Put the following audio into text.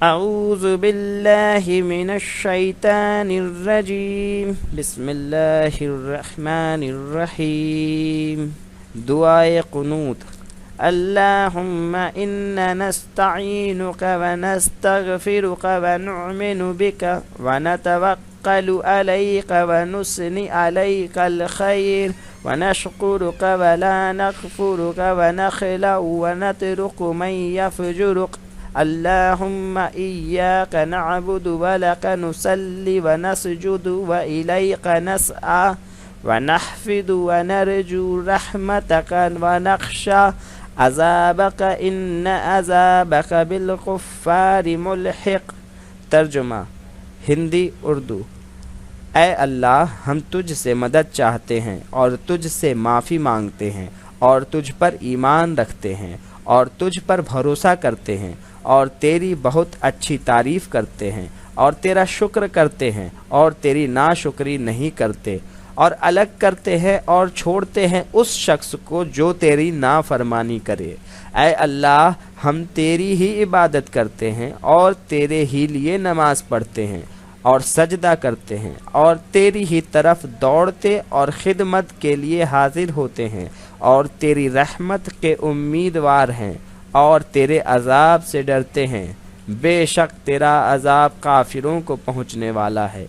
اعوذ باللہ من الشیطان الرجیم بسم اللہ الرحمن الرحیم دعائے قنوت اللہم انا نستعینک ونستغفرک ونؤمن بک ونتوکل علیک ونثنی علیک الخیر ونشکرک ولا نکفرک ونخلع ونترک من یفجرک اللہم ایاک نعبد ولک نصلی ونسجد وإلیک نسعی ونحفظ ونرجو رحمتک ونخشى عذابک ان عذابک بالکفار ملحق۔ ترجمہ ہندی اردو۔ اے اللہ، ہم تجھ سے مدد چاہتے ہیں اور تجھ سے معافی مانگتے ہیں اور تجھ پر ایمان رکھتے ہیں اور تجھ پر بھروسہ کرتے ہیں اور تیری بہت اچھی تعریف کرتے ہیں اور تیرا شکر کرتے ہیں اور تیری ناشکری نہیں کرتے اور الگ کرتے ہیں اور چھوڑتے ہیں اس شخص کو جو تیری نافرمانی کرے۔ اے اللہ، ہم تیری ہی عبادت کرتے ہیں اور تیرے ہی لیے نماز پڑھتے ہیں اور سجدہ کرتے ہیں اور تیری ہی طرف دوڑتے اور خدمت کے لیے حاضر ہوتے ہیں اور تیری رحمت کے امیدوار ہیں اور تیرے عذاب سے ڈرتے ہیں۔ بے شک تیرا عذاب کافروں کو پہنچنے والا ہے۔